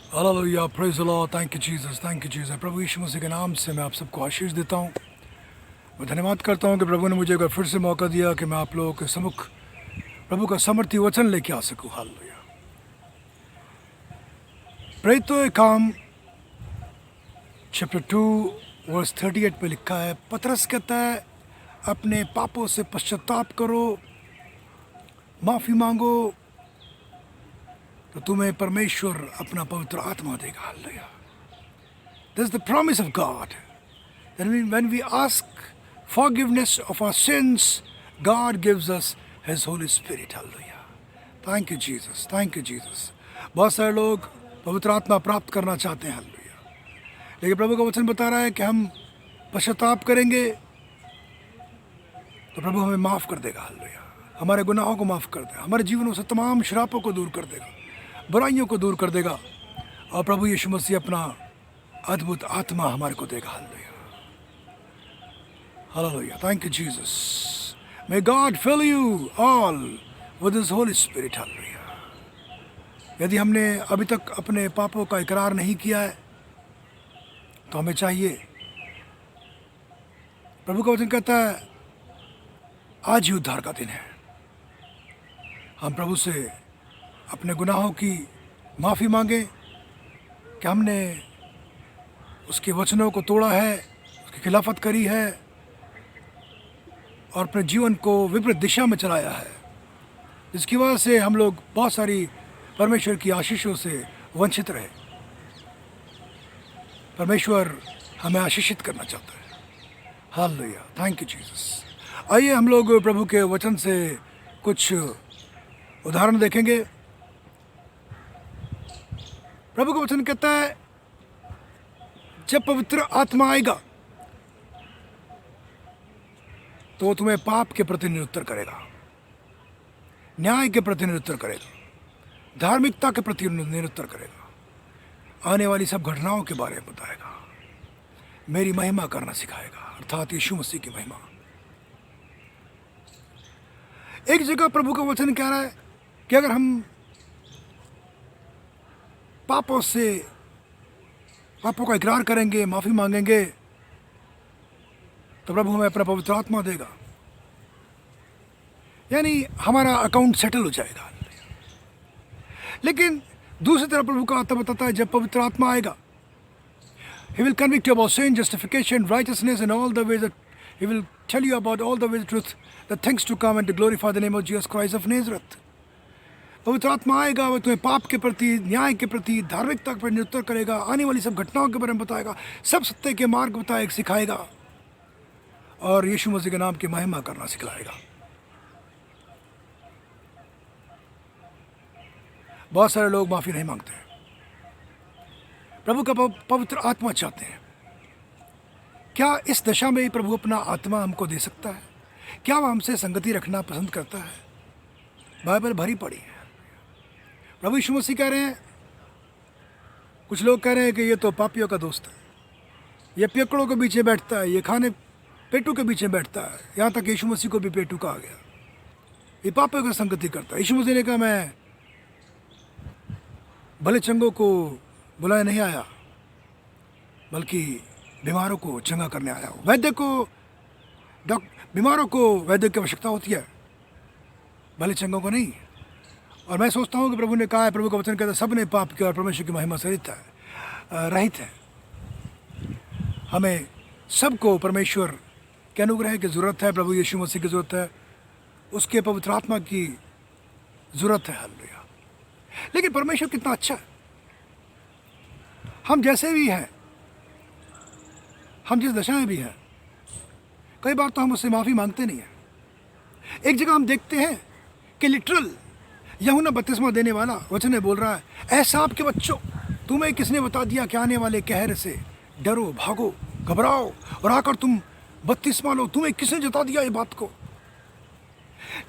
Hallelujah, praise the Lord, thank you Jesus, thank you Jesus. प्रभु यीशु मसीह के नाम से मैं आप सबको आशीष देता हूँ। मैं धन्यवाद करता हूँ कि प्रभु ने मुझे एक बार फिर से मौका दिया कि मैं आप लोगों के सम्मुख प्रभु का समर्थी वचन लेके आ सकूँ। हालेलुया। प्रेरितों के काम चैप्टर 2 वर्स 38 पे लिखा है, पतरस कहता है अपने पापों से पश्चाताप करो, माफ़ी मांगो, तो तुम्हें परमेश्वर अपना पवित्र आत्मा देगा। Hallelujah. This is the promise of God. That when we ask forgiveness of our sins, God gives us His Holy Spirit. Hallelujah. Thank you, Jesus. Thank you, Jesus. बहुत सारे लोग पवित्र आत्मा प्राप्त करना चाहते हैं। हालेलुया। लेकिन प्रभु का वचन बता रहा है कि हम पश्चाताप करेंगे तो प्रभु हमें माफ़ कर देगा। हालेलुया। हमारे गुनाहों को माफ़ कर देगा, हमारे जीवनों से तमाम श्रापों को दूर कर देगा, बुराइयों को दूर कर देगा, और प्रभु यीशु मसीह अपना अद्भुत आत्मा हमारे को देगा। Hallelujah, hallelujah. Thank you Jesus. May God fill you all with his Holy Spirit. Hallelujah. यदि हमने अभी तक अपने पापों का इकरार नहीं किया है तो हमें चाहिए, प्रभु का वचन कहता है आज ही उद्धार का दिन है। हम प्रभु से अपने गुनाहों की माफ़ी मांगे कि हमने उसके वचनों को तोड़ा है, उसकी खिलाफत करी है और अपने जीवन को विपरीत दिशा में चलाया है, जिसकी वजह से हम लोग बहुत सारी परमेश्वर की आशीषों से वंचित रहे। परमेश्वर हमें आशीषित करना चाहता है। Hallelujah, thank you Jesus. आइए हम लोग प्रभु के वचन से कुछ उदाहरण देखेंगे। प्रभु का वचन कहता है जब पवित्र आत्मा आएगा तो तुम्हें पाप के प्रति निरुत्तर करेगा, न्याय के प्रति निरुत्तर करेगा, धार्मिकता के प्रति निरुत्तर करेगा, आने वाली सब घटनाओं के बारे में बताएगा, मेरी महिमा करना सिखाएगा, अर्थात यीशु मसीह की महिमा। एक जगह प्रभु का वचन कह रहा है कि अगर हम पापों का इकरार करेंगे, माफ़ी मांगेंगे, तो प्रभु हमें अपना पवित्र आत्मा देगा, यानी हमारा अकाउंट सेटल हो जाएगा। लेकिन दूसरी तरफ प्रभु का आत्मा बताता है जब पवित्र आत्मा आएगा, He will convict you about sin, justification, righteousness and all the ways that He will tell you about all the ways of truth, the things to come and to glorify the name of Jesus Christ of Nazareth. पवित्र आत्मा आएगा, वह तुम्हें पाप के प्रति, न्याय के प्रति, धार्मिकता पर निरुत्तर करेगा, आने वाली सब घटनाओं के बारे में बताएगा, सब सत्य के मार्ग बताएगा, सिखाएगा और यीशु मसीह के नाम की महिमा करना सिखाएगा। बहुत सारे लोग माफ़ी नहीं मांगते हैं, प्रभु का पवित्र आत्मा चाहते हैं। क्या इस दशा में ही प्रभु अपना आत्मा हमको दे सकता है? क्या वह हमसे संगति रखना पसंद करता है? बाइबल भरी पड़ी है। प्रभु यीशु मसीह कह रहे हैं, कुछ लोग कह रहे हैं कि ये तो पापियों का दोस्त है, ये पियक्कड़ों के पीछे बैठता है, ये खाने पेटू के पीछे बैठता है, यहाँ तक यीशु मसीह को भी पेटू कहा गया, ये पापियों की संगति करता है। यीशु मसीह ने कहा मैं भले चंगों को बुलाया नहीं आया, बल्कि बीमारों को चंगा करने आया हूँ। बीमारों को वैद्य की आवश्यकता होती है, भले चंगों को नहीं। और मैं सोचता हूँ कि प्रभु ने कहा है, प्रभु का वचन कहता है सब ने पाप किया और परमेश्वर की महिमा से रहित है। हमें सबको परमेश्वर के अनुग्रह की ज़रूरत है, प्रभु यीशु मसीह की ज़रूरत है, उसके पवित्र आत्मा की ज़रूरत है। हालेलुया। लेकिन परमेश्वर कितना अच्छा है, हम जैसे भी हैं, हम जिस दशा में भी हैं, कई बार तो हम उससे माफ़ी मांगते नहीं हैं। एक जगह हम देखते हैं कि लिटरल यूहन्ना बपतिस्मा देने वाला वचन में बोल रहा है, ऐ सांप के बच्चों, तुम्हें किसने बता दिया कि आने वाले कहर से डरो, भागो, घबराओ और आकर तुम बपतिस्मा लो? तुम्हें किसने जता दिया ये बात को?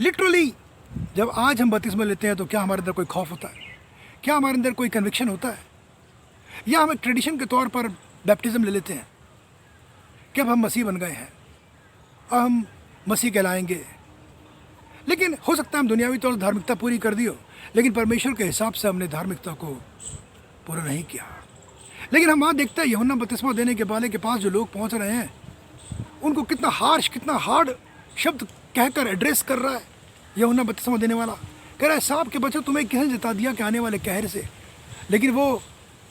लिटरली जब आज हम बपतिस्मा लेते हैं तो क्या हमारे अंदर कोई खौफ होता है? क्या हमारे अंदर कोई कन्विक्शन होता है? या हम एक ट्रेडिशन के तौर पर बैप्टिज्म ले लेते हैं कि अब हम मसीह बन गए हैं, अब हम मसीह कहलाएंगे? लेकिन हो सकता है हम दुनियावी तौर पर धार्मिकता पूरी कर दी हो, लेकिन परमेश्वर के हिसाब से हमने धार्मिकता को पूरा नहीं किया। लेकिन हम वहाँ देखते हैं यूहन्ना बपतिस्मा देने के वाले के पास जो लोग पहुँच रहे हैं, उनको कितना हार्श, कितना हार्ड शब्द कहकर एड्रेस कर रहा है यूहन्ना बपतिस्मा देने वाला। कह रहा है, सांप के बच्चों तुम्हें किसने जता दिया कि आने वाले कहर से। लेकिन वो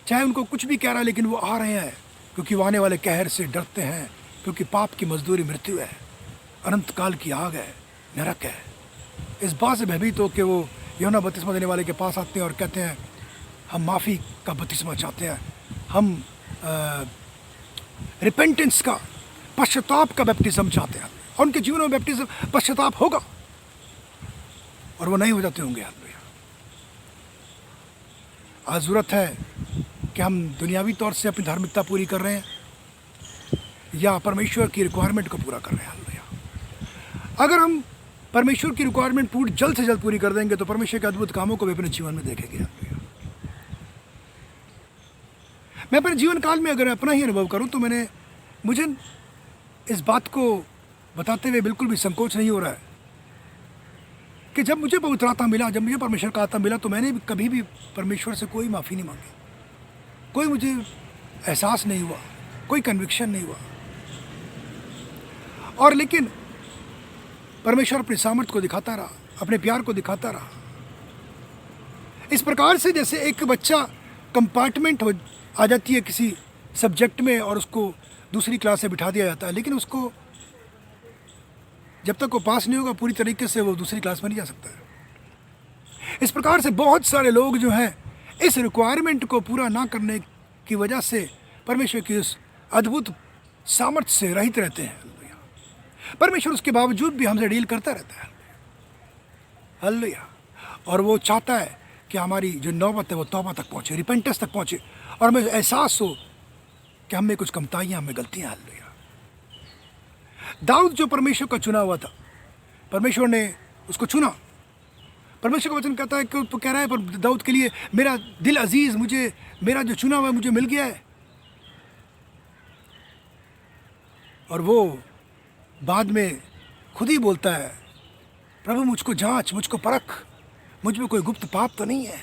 चाहे उनको कुछ भी कह रहा है, लेकिन वो आ रहे हैं क्योंकि वो आने वाले कहर से डरते हैं, क्योंकि पाप की मजदूरी मृत्यु है, अनंत काल की आग है, नरक है। इस बात से भयभीत हो कि वो यूहन्ना बपतिस्मा देने वाले के पास आते हैं और कहते हैं, हम माफ़ी का बपतिस्मा चाहते हैं, हम रिपेंटेंस का, पश्चाताप का बैप्टिज्म चाहते हैं। और उनके जीवन में बैप्टिज्म पश्चाताप होगा और वो नहीं हो जाते होंगे। आज ज़रूरत है कि हम दुनियावी तौर से अपनी धार्मिकता पूरी कर रहे हैं या परमेश्वर की रिक्वायरमेंट को पूरा कर रहे हैं। अगर हम परमेश्वर की रिक्वायरमेंट जल्द से जल्द पूरी कर देंगे तो परमेश्वर के अद्भुत कामों को भी अपने जीवन में देखेंगे। मैं अपने जीवन काल में अगर अपना ही अनुभव करूं तो मुझे इस बात को बताते हुए बिल्कुल भी संकोच नहीं हो रहा है कि जब मुझे पवित्र आत्मा मिला, जब मुझे परमेश्वर का आत्मा मिला, तो मैंने कभी भी परमेश्वर से कोई माफ़ी नहीं मांगी, कोई मुझे एहसास नहीं हुआ, कोई कन्विक्शन नहीं हुआ। और लेकिन परमेश्वर अपनी सामर्थ्य को दिखाता रहा, अपने प्यार को दिखाता रहा, इस प्रकार से जैसे एक बच्चा कंपार्टमेंट आ जाती है किसी सब्जेक्ट में और उसको दूसरी क्लास से बिठा दिया जाता है, लेकिन उसको जब तक वो पास नहीं होगा पूरी तरीके से वो दूसरी क्लास में नहीं जा सकता है। इस प्रकार से बहुत सारे लोग जो हैं इस रिक्वायरमेंट को पूरा ना करने की वजह से परमेश्वर की उस अद्भुत सामर्थ्य से रहित रहते हैं। परमेश्वर उसके बावजूद भी हमसे डील करता रहता है। हालेलुया। और वो चाहता है कि हमारी जो नौबत है वो तौबा तक पहुँचे, रिपेंटेंस तक पहुँचे, और हमें एहसास हो कि हमें कुछ कमताइयाँ, हमें गलतियाँ। हालेलुया। दाऊद जो परमेश्वर का चुना हुआ था, परमेश्वर ने उसको चुना। परमेश्वर का वचन कहता है कि वो कह रहा है पर दाऊद के लिए, मेरा दिल अजीज, मुझे मेरा जो चुना हुआ मुझे मिल गया है। और वो बाद में खुद ही बोलता है, प्रभु मुझको जांच, मुझको परख, मुझ में कोई गुप्त पाप तो नहीं है।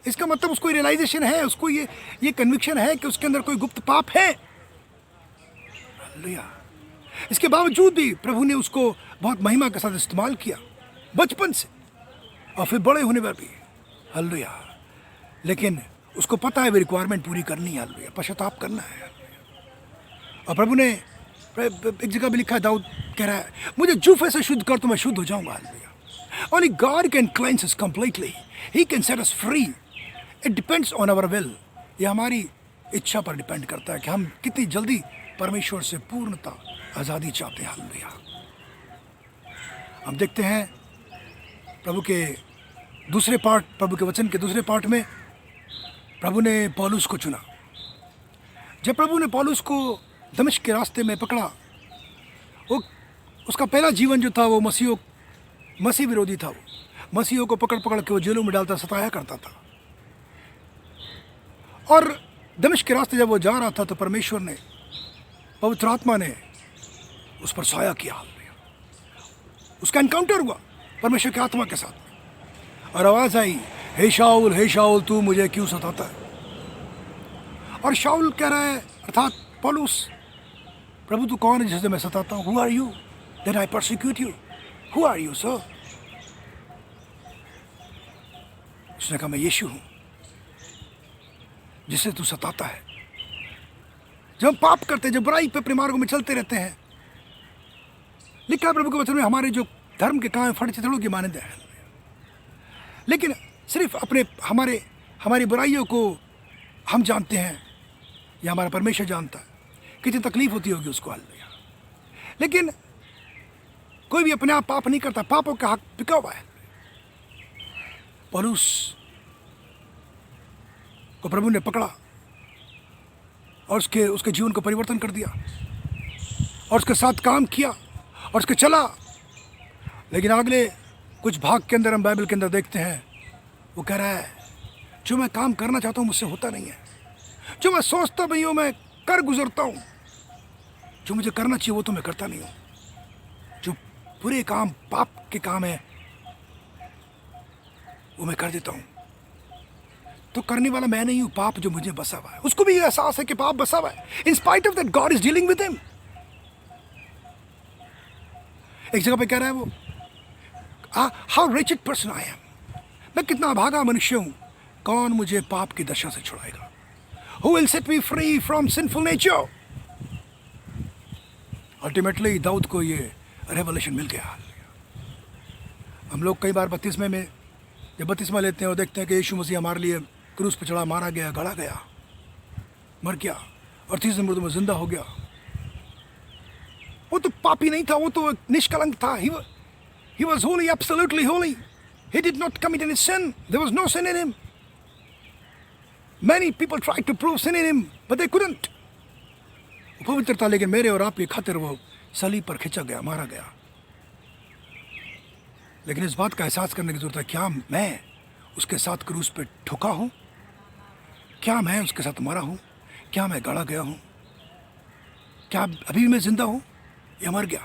इसका मतलब उसको रियलाइजेशन है, उसको ये कन्विक्शन है कि उसके अंदर कोई गुप्त पाप है। हालेलुया। इसके बावजूद भी प्रभु ने उसको बहुत महिमा के साथ इस्तेमाल किया, बचपन से और फिर बड़े होने पर भी। हालेलुया। लेकिन उसको पता है वे रिक्वायरमेंट पूरी करनी है। हालेलुया। पश्चाताप करना है। और प्रभु ने एक जगह भी लिखा है, दाऊद कह रहा है, मुझे जूफे से शुद्ध कर तो मैं शुद्ध हो जाऊंगा। Hallelujah. Only God can cleanse us completely, he can set us free. It depends on our will. ये हमारी इच्छा पर डिपेंड करता है कि हम कितनी जल्दी परमेश्वर से पूर्णता, आज़ादी चाहते हैं। हालेलुया। हम देखते हैं प्रभु के दूसरे पार्ट, प्रभु के वचन के दूसरे पार्ट में प्रभु ने पौलुस को चुना। जब प्रभु ने पौलुस को दमिश्क के रास्ते में पकड़ा, वो उसका पहला जीवन जो था वो मसीह विरोधी था। वो मसीहों को पकड़ पकड़ के वो जेलों में डालता, सताया करता था। और दमिश्क के रास्ते जब वो जा रहा था तो परमेश्वर ने, पवित्र आत्मा ने उस पर साया किया। उसका एनकाउंटर हुआ परमेश्वर की आत्मा के साथ, और आवाज़ आई, हे शाऊल तू मुझे क्यों सताता है। और शाऊल कह रहा है, अर्थात पौलुस, प्रभु तू कौन है जिसे मैं सताता हूँ? Who are you that I persecute you? Who are you sir? उसने कहा, मैं यीशु हूँ जिसे तू सताता है। जब हम पाप करते हैं, जब बुराई पे अपने मार्गों में चलते रहते हैं, लिखा है प्रभु के वचन में, हमारे जो धर्म के काम है फट चिथड़ों की मानंद है। लेकिन सिर्फ हमारी बुराइयों को हम जानते हैं या हमारा परमेश्वर जानता है, कितनी तकलीफ होती होगी उसको। हालेलुया। लेकिन कोई भी अपने आप पाप नहीं करता, पापों का हक बिका हुआ है। पौलुस को प्रभु ने पकड़ा और उसके जीवन को परिवर्तन कर दिया और उसके साथ काम किया और उसके चला। लेकिन अगले कुछ भाग के अंदर हम बाइबल के अंदर देखते हैं, वो कह रहा है, जो मैं काम करना चाहता हूँ मुझसे होता नहीं है, जो मैं सोचता भी हूँ मैं कर गुजरता हूँ, जो मुझे करना चाहिए वो तो मैं करता नहीं हूँ, जो बुरे काम, पाप के काम है वो मैं कर देता हूँ। तो करने वाला मैं नहीं हूं, पाप जो मुझे बसा हुआ है। उसको भी एहसास है कि पाप बसा हुआ है। In spite of that God is dealing with him. एक जगह पे कह रहा है वो, how reached person I am, मैं कितना अभागा मनुष्य हूं, कौन मुझे पाप की दशा से छुड़ाएगा? Who will set me free from sinful nature? Ultimately Daud को ये रेवलेशन मिल गया। हम लोग कई बार बपतिस्मे में जब बपतिस्मा लेते हैं और देखते हैं कि यीशु मसीह हमारे लिए क्रूस पर चढ़ा, मारा गया, गड़ा गया, मर गया और तीसरे दिन में जिंदा हो गया। वो तो पापी नहीं था, वो तो निष्कलंक था। He was holy, absolutely holy. He did not commit any sin. There was no sin in him. Many people tried to prove sin in him, but they couldn't. पवित्र था, लेकिन मेरे और आपके खातिर वो सलीब पर खींचा गया, मारा गया। लेकिन इस बात का एहसास करने की जरूरत है, क्या मैं उसके साथ क्रूस पे ठुका हूं? क्या मैं उसके साथ मरा हूं? क्या मैं गड़ा गया हूं? क्या अभी भी मैं जिंदा हूं या मर गया?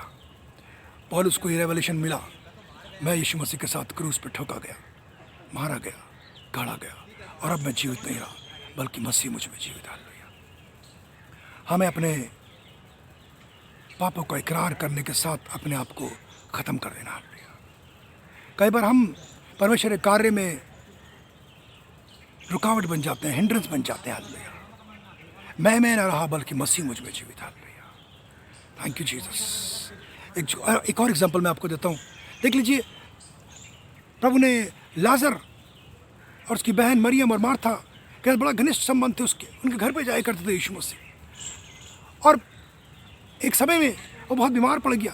पौलुस को ये रेवलेशन मिला, मैं यीशु मसीह के साथ क्रूस पे ठोका गया, मारा गया, गाड़ा गया, और अब मैं जीवित नहीं रहा, बल्कि मसीह मुझ में जीवित। हालेलुया। हमें अपने पापों का इकरार करने के साथ अपने आप को ख़त्म कर देना। हालेलुया। कई बार हम परमेश्वर के कार्य में रुकावट बन जाते हैं, हिंड्रेंस बन जाते हैं। हालेलुया। मैं ना रहा, बल्कि मसीह मुझ में जीवित। हालेलुया। Thank you Jesus. एक और एग्जांपल मैं आपको देता हूँ। देख लीजिए, प्रभु ने लाजर और उसकी बहन मरियम और मार्था के बड़ा घनिष्ठ संबंध थे उसके, उनके घर पे जाया करते थे यीशु मसीह। और एक समय में वो बहुत बीमार पड़ गया।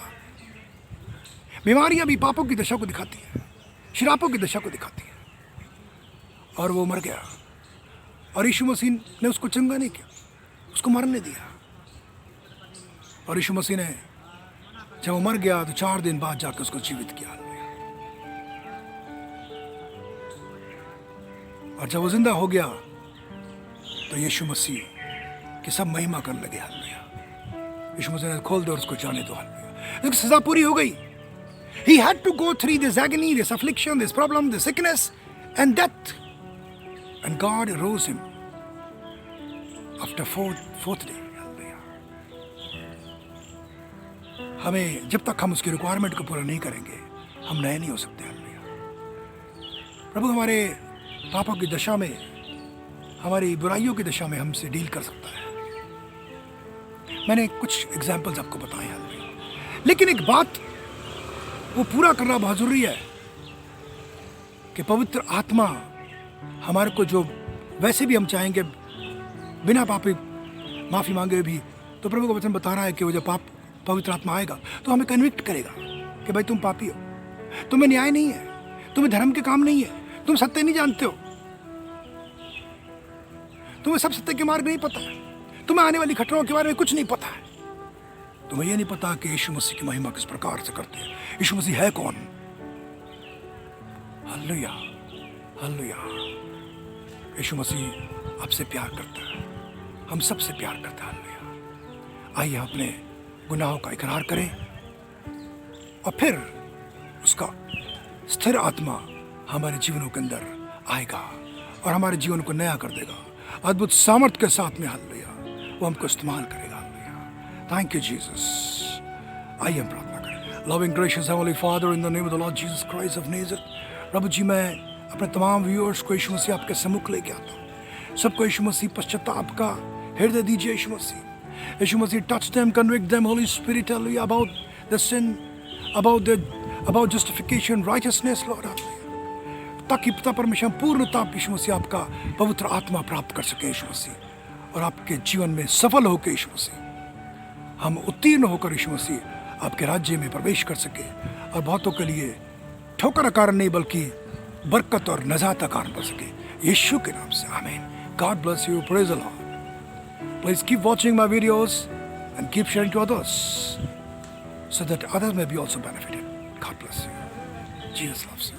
बीमारियां भी पापों की दशा को दिखाती है, शराबों की दशा को दिखाती है, और वो मर गया। और यीशु मसीह ने उसको चंगा नहीं किया, उसको मरने दिया। और यीशु मसीह ने जब वो मर गया तो 4 दिन बाद जाकर उसको जीवित किया। और जब वो जिंदा हो गया तो यीशु मसीह की सब महिमा करने लगे। हालेलुया। यीशु मसीह ने खोल दो और उसको जाने दो। हालेलुया। उसकी सजा पूरी हो गई। He had to go through this agony, this affliction, this problem, this sickness and death, and God rose him after fourth day. हमें जब तक हम उसकी रिक्वायरमेंट को पूरा नहीं करेंगे, हम नए नहीं हो सकते। हालेलुया। प्रभु हमारे पापों की दशा में, हमारी बुराइयों की दशा में हमसे डील कर सकता है। मैंने कुछ एग्जाम्पल्स आपको बताए हैं, लेकिन एक बात वो पूरा करना बहुत जरूरी है कि पवित्र आत्मा हमारे को, जो वैसे भी हम चाहेंगे बिना पापी माफ़ी मांगे भी, तो प्रभु का वचन बता रहा है कि वो जब पवित्र आत्मा आएगा तो हमें कन्विक्ट करेगा कि भाई तुम पापी हो, तुम्हें न्याय नहीं है, तुम्हें धर्म के काम नहीं है, तुम सत्य नहीं जानते हो, तुम्हें सब सत्य के मार्ग नहीं पता है, तुम्हें आने वाली घटनाओं के बारे में कुछ नहीं पता है, तुम्हें यह नहीं पता कि यीशु मसीह की महिमा किस प्रकार से करते हैं, यीशु मसीह है कौन। Hallelujah, hallelujah. यीशु मसीह आपसे प्यार करता है, हम सबसे प्यार करता है। हालेलुया। आइए अपने गुनाहों का इकरार करें और फिर उसका स्थिर आत्मा हमारे जीवनों के अंदर आएगा और हमारे जीवन को नया कर देगा, अद्भुत सामर्थ्य के साथ में। हालेलुया। वो हमको इस्तेमाल करेगा। हालेलुया। Thank you Jesus. आइए हम प्रार्थना करें। Loving gracious heavenly father, in the name of the Lord Jesus Christ of Nazareth, प्रभु जी मैं अपने तमाम व्यूअर्स को यीशु मसीह आपके सम्मुख लेके आता हूँ। सबको यीशु मसीह पश्चाताप का हृदय दीजिए। यीशु मसीह, यीशु मसीह, touch them, convict them, Holy Spirit, hallelujah, about the sin, about justification, righteousness, Lord, hallelujah, ताकि पिता परमेश्वर पूर्णता यीशु मसीह आपका पवित्र आत्मा प्राप्त कर सके यीशु मसीह, और आपके जीवन में सफल होकर यीशु मसीह हम उत्तीर्ण होकर यीशु मसीह आपके राज्य में प्रवेश कर सके और बहुतों के लिए ठोकर का कारण नहीं बल्कि बरकत और नजात का कारण बन सके, यीशु के नाम से आमीन। God bless you. Praise the Lord. Please keep watching my videos and keep sharing to others so that others may be also benefited. God bless you. Jesus loves you.